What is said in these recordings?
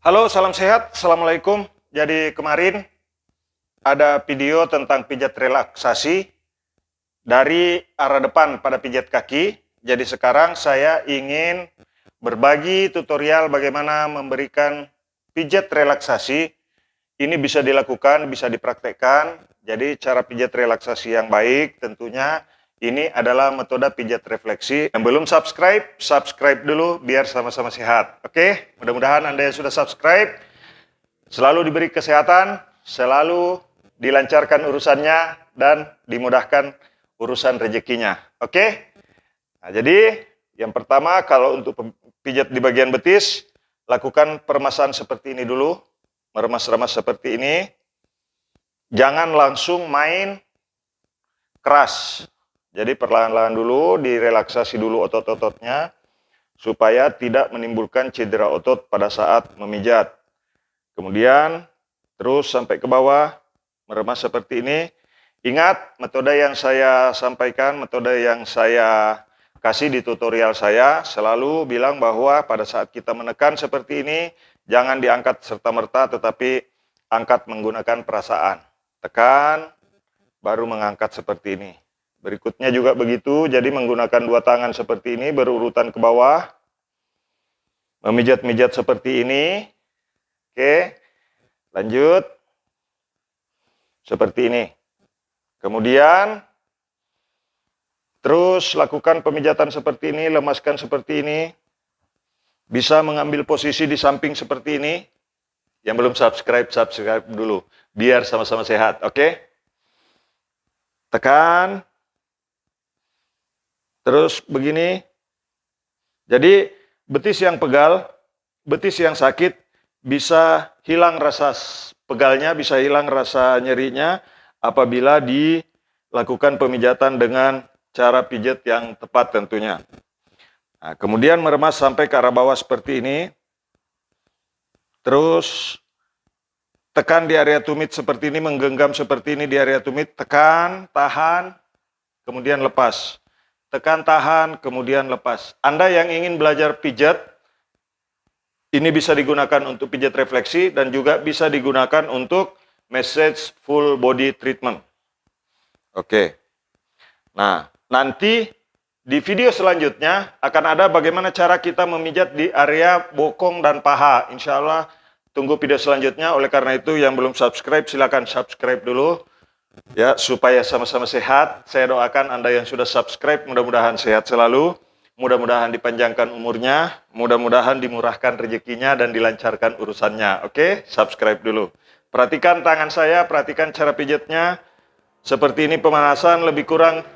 Halo, salam sehat. Assalamualaikum. Jadi kemarin ada video tentang pijat relaksasi dari arah depan pada pijat kaki. Jadi sekarang saya ingin berbagi tutorial bagaimana memberikan pijat relaksasi. Ini bisa dilakukan, bisa dipraktekkan. Jadi cara pijat relaksasi yang baik tentunya ini adalah metode pijat refleksi. Yang belum subscribe, subscribe dulu biar sama-sama sehat. Oke, mudah-mudahan Anda yang sudah subscribe selalu diberi kesehatan, selalu dilancarkan urusannya, dan dimudahkan urusan rezekinya. Oke? Nah, jadi yang pertama kalau untuk pijat di bagian betis, lakukan peremasan seperti ini dulu. Meremas-remas seperti ini. Jangan langsung main keras. Jadi perlahan-lahan dulu, direlaksasi dulu otot-ototnya, supaya tidak menimbulkan cedera otot pada saat memijat. Kemudian, terus sampai ke bawah, meremas seperti ini. Ingat, metode yang saya sampaikan, metode yang saya kasih di tutorial saya, selalu bilang bahwa pada saat kita menekan seperti ini, jangan diangkat serta-merta, tetapi angkat menggunakan perasaan. Tekan, baru mengangkat seperti ini. Berikutnya juga begitu, jadi menggunakan dua tangan seperti ini, berurutan ke bawah. Memijat-mijat seperti ini. Oke, lanjut. Seperti ini. Kemudian, terus lakukan pemijatan seperti ini, lemaskan seperti ini. Bisa mengambil posisi di samping seperti ini. Yang belum subscribe, subscribe dulu. Biar sama-sama sehat, oke? Tekan. Terus begini. Jadi betis yang pegal, betis yang sakit bisa hilang rasa pegalnya, bisa hilang rasa nyerinya apabila dilakukan pemijatan dengan cara pijat yang tepat tentunya. Nah, kemudian meremas sampai ke arah bawah seperti ini. Terus tekan di area tumit seperti ini, menggenggam seperti ini di area tumit, tekan, tahan, kemudian lepas. Tekan, tahan, kemudian lepas. Anda yang ingin belajar pijat, ini bisa digunakan untuk pijat refleksi dan juga bisa digunakan untuk massage full body treatment. Oke. Nah, nanti di video selanjutnya akan ada bagaimana cara kita memijat di area bokong dan paha. Insya Allah tunggu video selanjutnya. Oleh karena itu yang belum subscribe silakan subscribe dulu. Ya, supaya sama-sama sehat. Saya doakan Anda yang sudah subscribe mudah-mudahan sehat selalu, mudah-mudahan dipanjangkan umurnya, mudah-mudahan dimurahkan rezekinya dan dilancarkan urusannya. Oke, subscribe dulu. Perhatikan tangan saya, perhatikan cara pijatnya. Seperti ini pemanasan lebih kurang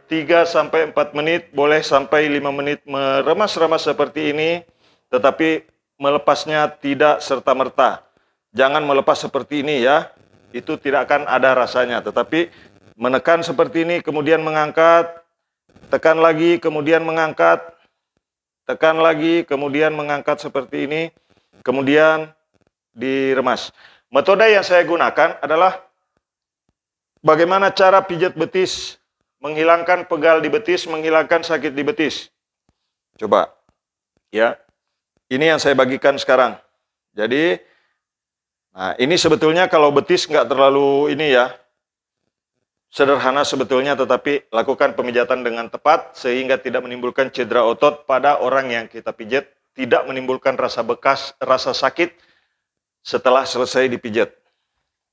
3-4 menit, boleh sampai 5 menit meremas-remas seperti ini, tetapi melepasnya tidak serta-merta. Jangan melepas seperti ini ya. Itu tidak akan ada rasanya, tetapi menekan seperti ini, kemudian mengangkat, tekan lagi, kemudian mengangkat, tekan lagi, kemudian mengangkat seperti ini, kemudian diremas. Metode yang saya gunakan adalah bagaimana cara pijat betis, menghilangkan pegal di betis, menghilangkan sakit di betis. Coba, ya, ini yang saya bagikan sekarang. Jadi, nah, ini sebetulnya kalau betis nggak terlalu ini ya, sederhana sebetulnya, tetapi lakukan pemijatan dengan tepat sehingga tidak menimbulkan cedera otot pada orang yang kita pijat, tidak menimbulkan rasa bekas, rasa sakit setelah selesai dipijat.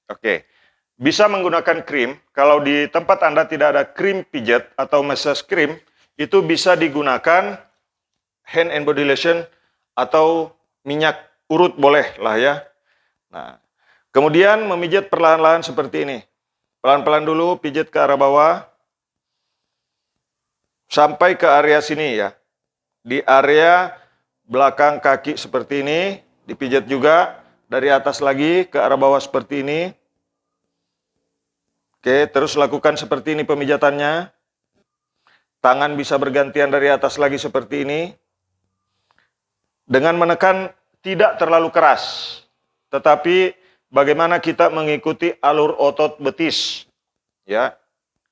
Oke, bisa menggunakan krim. Kalau di tempat Anda tidak ada krim pijat atau massage krim, itu bisa digunakan hand and body lotion atau minyak urut boleh lah ya. Nah, kemudian memijat perlahan-lahan seperti ini. Pelan-pelan dulu, pijat ke arah bawah. Sampai ke area sini ya. Di area belakang kaki seperti ini. Dipijat juga. Dari atas lagi ke arah bawah seperti ini. Oke, terus lakukan seperti ini pemijatannya. Tangan bisa bergantian dari atas lagi seperti ini. Dengan menekan tidak terlalu keras. Tetapi bagaimana kita mengikuti alur otot betis, ya?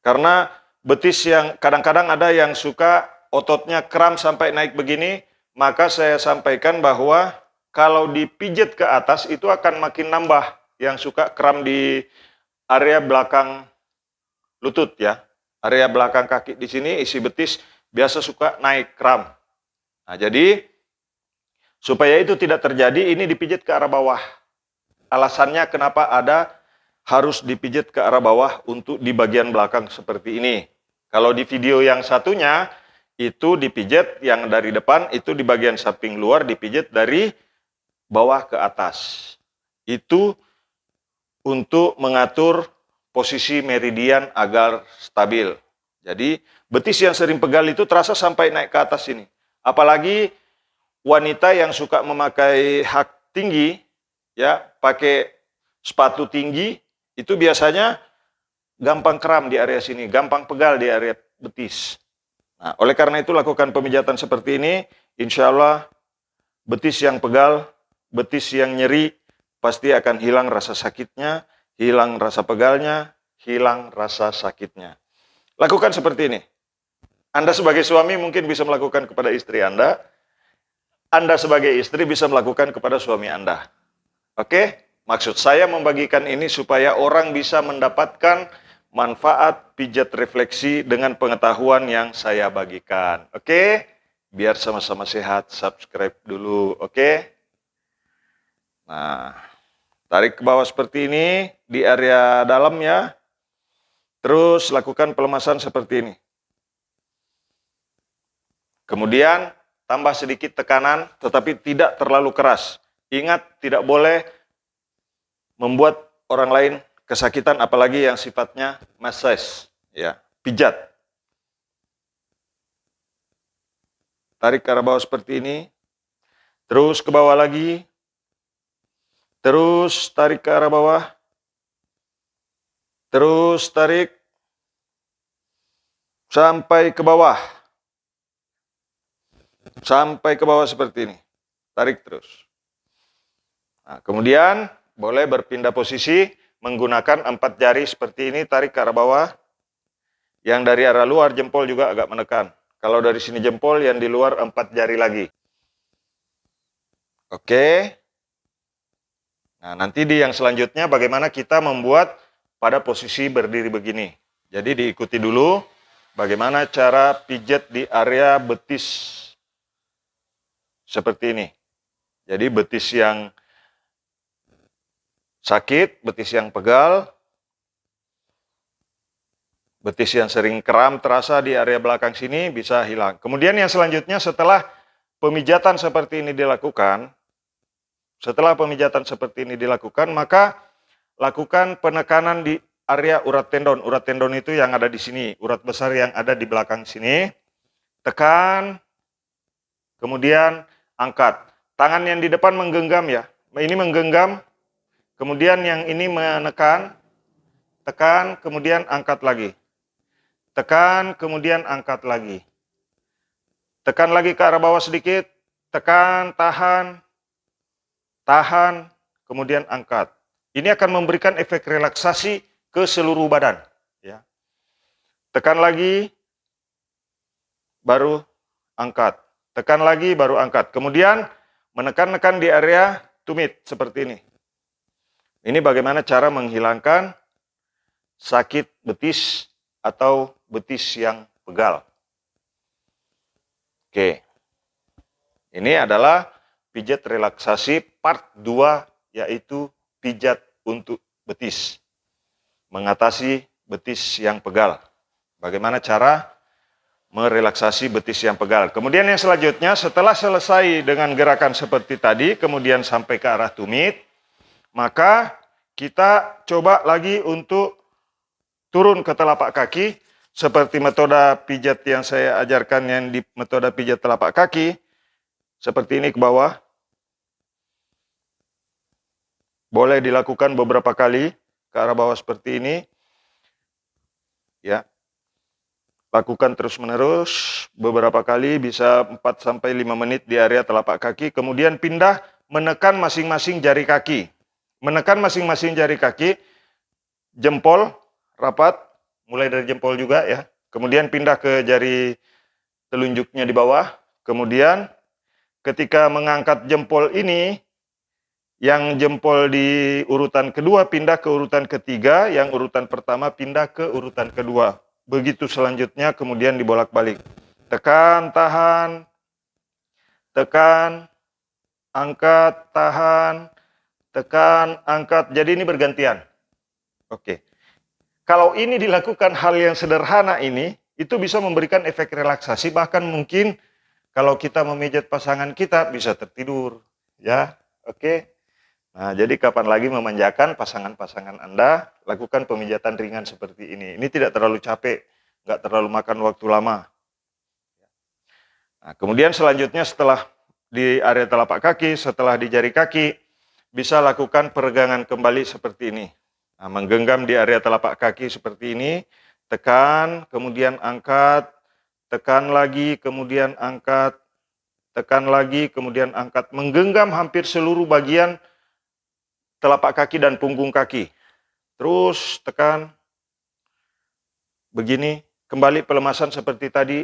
Karena betis yang kadang-kadang ada yang suka ototnya kram sampai naik begini, maka saya sampaikan bahwa kalau dipijit ke atas itu akan makin nambah yang suka kram di area belakang lutut ya. Area belakang kaki di sini isi betis biasa suka naik kram. Nah, jadi supaya itu tidak terjadi ini dipijit ke arah bawah. Alasannya kenapa ada harus dipijit ke arah bawah untuk di bagian belakang seperti ini. Kalau di video yang satunya itu dipijit yang dari depan, itu di bagian samping luar dipijit dari bawah ke atas. Itu untuk mengatur posisi meridian agar stabil. Jadi betis yang sering pegal itu terasa sampai naik ke atas ini. Apalagi wanita yang suka memakai hak tinggi, ya pakai sepatu tinggi, itu biasanya gampang kram di area sini, gampang pegal di area betis. Nah, oleh karena itu lakukan pemijatan seperti ini, insya Allah betis yang pegal, betis yang nyeri, pasti akan hilang rasa sakitnya, hilang rasa pegalnya, hilang rasa sakitnya. Lakukan seperti ini. Anda sebagai suami mungkin bisa melakukan kepada istri Anda sebagai istri bisa melakukan kepada suami Anda. Oke? Maksud saya membagikan ini supaya orang bisa mendapatkan manfaat pijat refleksi dengan pengetahuan yang saya bagikan. Oke? Biar sama-sama sehat, subscribe dulu. Oke? Nah, tarik ke bawah seperti ini di area dalam ya. Terus lakukan pelemasan seperti ini. Kemudian tambah sedikit tekanan tetapi tidak terlalu keras. Ingat, tidak boleh membuat orang lain kesakitan, apalagi yang sifatnya massage, ya, pijat. Tarik ke arah bawah seperti ini, terus ke bawah lagi, terus tarik ke arah bawah, terus tarik sampai ke bawah, seperti ini, tarik terus. Nah, kemudian boleh berpindah posisi menggunakan 4 jari seperti ini, tarik ke arah bawah. Yang dari arah luar jempol juga agak menekan. Kalau dari sini jempol, yang di luar 4 jari lagi. Oke. Nah, nanti di yang selanjutnya bagaimana kita membuat pada posisi berdiri begini. Jadi diikuti dulu bagaimana cara pijat di area betis seperti ini. Jadi betis yang sakit, betis yang pegal, betis yang sering kram terasa di area belakang sini bisa hilang. Kemudian yang selanjutnya setelah pemijatan seperti ini dilakukan, maka lakukan penekanan di area urat tendon. Urat tendon itu yang ada di sini, urat besar yang ada di belakang sini. Tekan, kemudian angkat. Tangan yang di depan menggenggam ya, ini menggenggam. Kemudian yang ini menekan, tekan, kemudian angkat lagi. Tekan, kemudian angkat lagi. Tekan lagi ke arah bawah sedikit, tekan, tahan, kemudian angkat. Ini akan memberikan efek relaksasi ke seluruh badan. Ya. Tekan lagi, baru angkat. Tekan lagi, baru angkat. Kemudian menekan-nekan di area tumit seperti ini. Ini bagaimana cara menghilangkan sakit betis atau betis yang pegal. Oke. Ini adalah pijat relaksasi part 2, yaitu pijat untuk betis. Mengatasi betis yang pegal. Bagaimana cara merelaksasi betis yang pegal. Kemudian yang selanjutnya, setelah selesai dengan gerakan seperti tadi, kemudian sampai ke arah tumit, maka kita coba lagi untuk turun ke telapak kaki, seperti metode pijat yang saya ajarkan yang di metode pijat telapak kaki, seperti ini ke bawah. Boleh dilakukan beberapa kali ke arah bawah seperti ini. Ya. Lakukan terus-menerus beberapa kali, bisa 4-5 menit di area telapak kaki, kemudian pindah menekan masing-masing jari kaki. Menekan masing-masing jari kaki, jempol rapat, mulai dari jempol juga ya. Kemudian pindah ke jari telunjuknya di bawah. Kemudian ketika mengangkat jempol ini, Yang jempol di urutan kedua pindah ke urutan ketiga, yang urutan pertama pindah ke urutan kedua. Begitu selanjutnya, kemudian dibolak-balik. Tekan, tahan, tekan, angkat, tahan, tekan, angkat. Jadi ini bergantian. Oke. Kalau ini dilakukan hal yang sederhana ini, itu bisa memberikan efek relaksasi, bahkan mungkin kalau kita memijat pasangan kita bisa tertidur, ya. Oke. Nah, jadi kapan lagi memanjakan pasangan-pasangan Anda, lakukan pemijatan ringan seperti ini. Ini tidak terlalu capek, nggak terlalu makan waktu lama. Nah, kemudian selanjutnya setelah di area telapak kaki, setelah di jari kaki, bisa lakukan peregangan kembali seperti ini. Nah, menggenggam di area telapak kaki seperti ini, tekan, kemudian angkat, tekan lagi, kemudian angkat, tekan lagi, kemudian angkat. Menggenggam hampir seluruh bagian telapak kaki dan punggung kaki. Terus tekan. Begini, kembali pelemasan seperti tadi.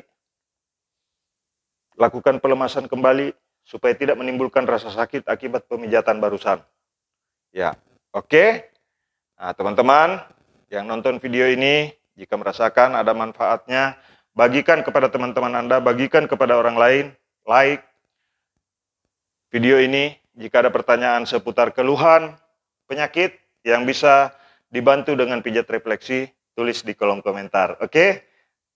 Lakukan pelemasan kembali supaya tidak menimbulkan rasa sakit akibat pemijatan barusan. Ya, oke. Nah, teman-teman yang nonton video ini, jika merasakan ada manfaatnya, bagikan kepada teman-teman Anda, bagikan kepada orang lain, like video ini. Jika ada pertanyaan seputar keluhan, penyakit yang bisa dibantu dengan pijat refleksi, tulis di kolom komentar. Oke?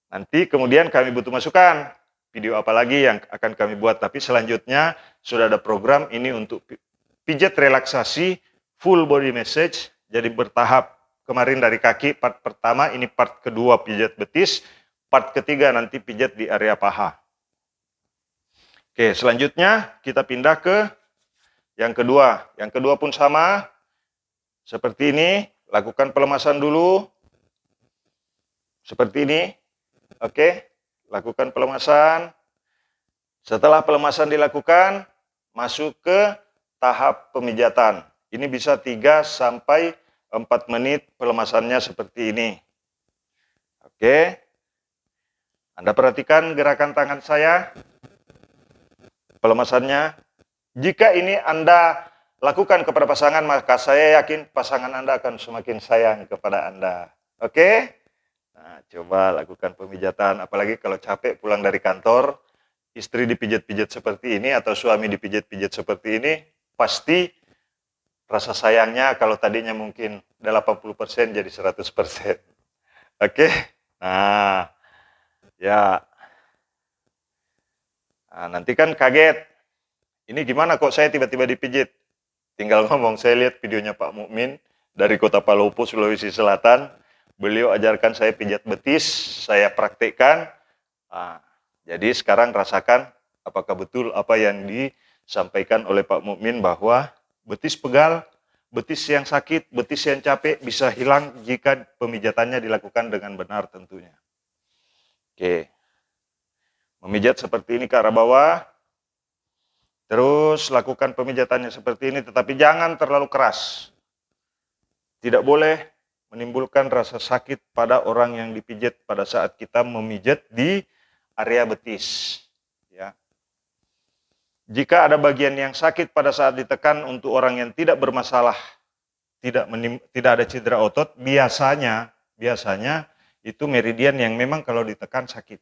Nanti kemudian kami butuh masukan. Video apa lagi yang akan kami buat. Tapi selanjutnya sudah ada program ini untuk pijat relaksasi full body massage. Jadi bertahap. Kemarin dari kaki part pertama, ini part kedua pijat betis. Part ketiga nanti pijat di area paha. Oke, selanjutnya kita pindah ke yang kedua. Yang kedua pun sama. Seperti ini, lakukan pelemasan dulu. Seperti ini. Oke, lakukan pelemasan. Setelah pelemasan dilakukan, masuk ke tahap pemijatan. Ini bisa 3 sampai 4 menit pelemasannya seperti ini. Oke. Anda perhatikan gerakan tangan saya. Pelemasannya. Jika ini Anda lakukan kepada pasangan, maka saya yakin pasangan Anda akan semakin sayang kepada Anda. Oke? Nah, coba lakukan pemijatan, apalagi kalau capek pulang dari kantor, istri dipijat-pijat seperti ini atau suami dipijat-pijat seperti ini, pasti rasa sayangnya kalau tadinya mungkin 80% jadi 100%. Oke? Nah, ya. Nah, nanti kan kaget. Ini gimana kok saya tiba-tiba dipijit? Tinggal ngomong, saya lihat videonya Pak Mukmin dari Kota Palopo, Sulawesi Selatan. Beliau ajarkan saya pijat betis, saya praktekkan. Nah, jadi sekarang rasakan apakah betul apa yang disampaikan oleh Pak Mukmin bahwa betis pegal, betis yang sakit, betis yang capek bisa hilang jika pemijatannya dilakukan dengan benar tentunya. Oke. Memijat seperti ini ke arah bawah. Terus lakukan pemijatannya seperti ini, tetapi jangan terlalu keras. Tidak boleh menimbulkan rasa sakit pada orang yang dipijat pada saat kita memijat di area betis. Ya. Jika ada bagian yang sakit pada saat ditekan untuk orang yang tidak bermasalah, tidak ada cedera otot, biasanya itu meridian yang memang kalau ditekan sakit.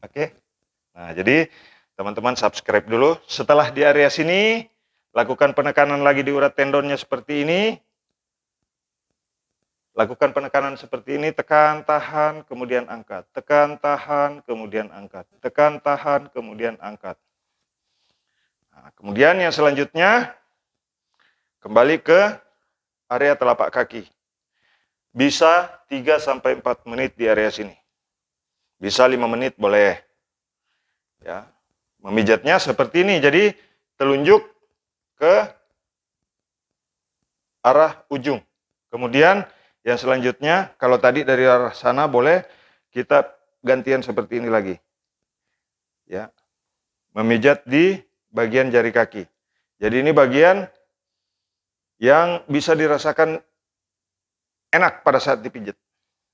Oke? Nah, jadi teman-teman subscribe dulu. Setelah di area sini, lakukan penekanan lagi di urat tendonnya seperti ini. Lakukan penekanan seperti ini, tekan, tahan, kemudian angkat. Tekan, tahan, kemudian angkat. Tekan, tahan, kemudian angkat. Nah, kemudian yang selanjutnya, kembali ke area telapak kaki. Bisa 3-4 menit di area sini. Bisa 5 menit boleh. Ya. Memijatnya seperti ini, jadi telunjuk ke arah ujung. Kemudian yang selanjutnya, kalau tadi dari arah sana boleh kita gantian seperti ini lagi. Ya. Memijat di bagian jari kaki. Jadi ini bagian yang bisa dirasakan enak pada saat dipijat.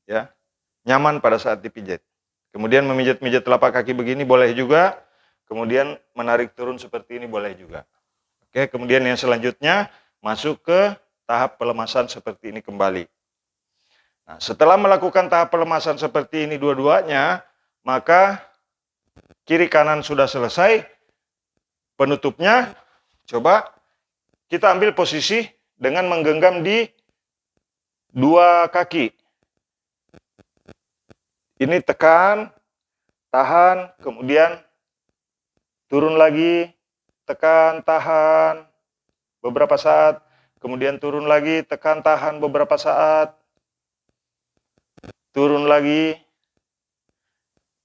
Ya. Nyaman pada saat dipijat. Kemudian memijat-mijat telapak kaki begini boleh juga. Kemudian menarik turun seperti ini boleh juga. Oke. Oke, kemudian yang selanjutnya masuk ke tahap pelemasan seperti ini kembali. Nah, setelah melakukan tahap pelemasan seperti ini dua-duanya, maka kiri kanan sudah selesai. Penutupnya, coba kita ambil posisi dengan menggenggam di dua kaki. Ini tekan, tahan, kemudian turun lagi, tekan, tahan, beberapa saat, kemudian turun lagi, tekan, tahan, beberapa saat, turun lagi,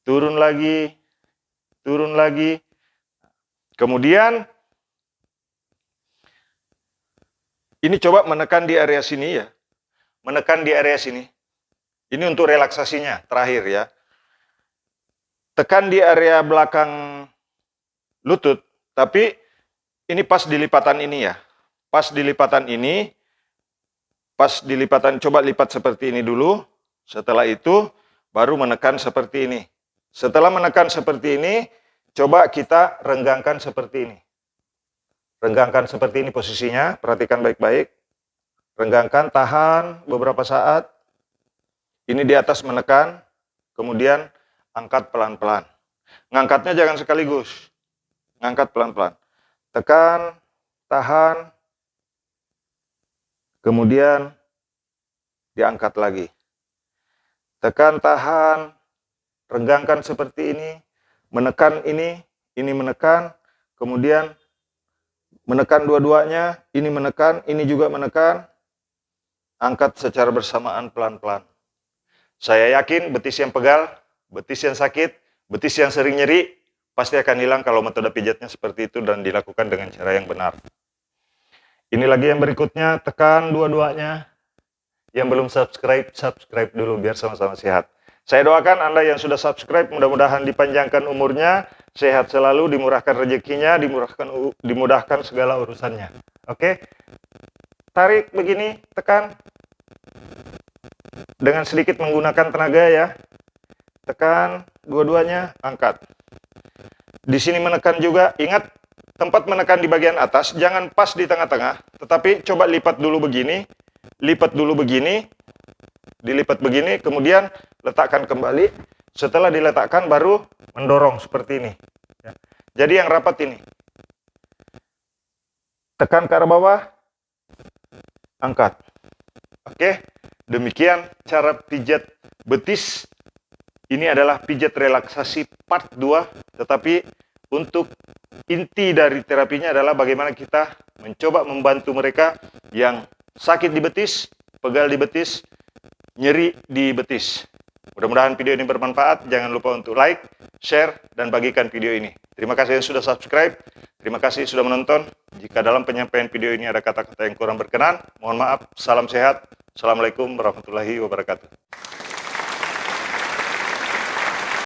turun lagi, turun lagi. Kemudian, ini coba menekan di area sini ya, menekan di area sini. Ini untuk relaksasinya, terakhir ya. Tekan di area belakang lutut, tapi ini pas di lipatan ini ya. Pas di lipatan ini, pas di lipatan, coba lipat seperti ini dulu. Setelah itu, baru menekan seperti ini. Setelah menekan seperti ini, coba kita renggangkan seperti ini. Renggangkan seperti ini posisinya, perhatikan baik-baik. Renggangkan, tahan beberapa saat. Ini di atas menekan, kemudian angkat pelan-pelan. Ngangkatnya jangan sekaligus. Ngangkat pelan-pelan. Tekan, tahan, kemudian diangkat lagi. Tekan, tahan, renggangkan seperti ini, menekan ini menekan, kemudian menekan dua-duanya, ini menekan, ini juga menekan, angkat secara bersamaan pelan-pelan. Saya yakin betis yang pegal, betis yang sakit, betis yang sering nyeri, pasti akan hilang kalau metode pijatnya seperti itu dan dilakukan dengan cara yang benar. Ini lagi yang berikutnya, tekan dua-duanya. Yang belum subscribe, subscribe dulu biar sama-sama sehat. Saya doakan Anda yang sudah subscribe, mudah-mudahan dipanjangkan umurnya, sehat selalu, dimurahkan rezekinya, dimudahkan segala urusannya. Oke? Tarik begini, tekan. Dengan sedikit menggunakan tenaga ya. Tekan dua-duanya, angkat. Di sini menekan juga, ingat tempat menekan di bagian atas, jangan pas di tengah-tengah, tetapi coba lipat dulu begini, dilipat begini, kemudian letakkan kembali. Setelah diletakkan baru mendorong seperti ini. Jadi yang rapat ini. Tekan ke arah bawah, angkat. Oke, demikian cara pijat betis. Ini adalah pijat relaksasi part 2, tetapi untuk inti dari terapinya adalah bagaimana kita mencoba membantu mereka yang sakit di betis, pegal di betis, nyeri di betis. Mudah-mudahan video ini bermanfaat. Jangan lupa untuk like, share, dan bagikan video ini. Terima kasih yang sudah subscribe. Terima kasih sudah menonton. Jika dalam penyampaian video ini ada kata-kata yang kurang berkenan, mohon maaf. Salam sehat. Assalamualaikum warahmatullahi wabarakatuh.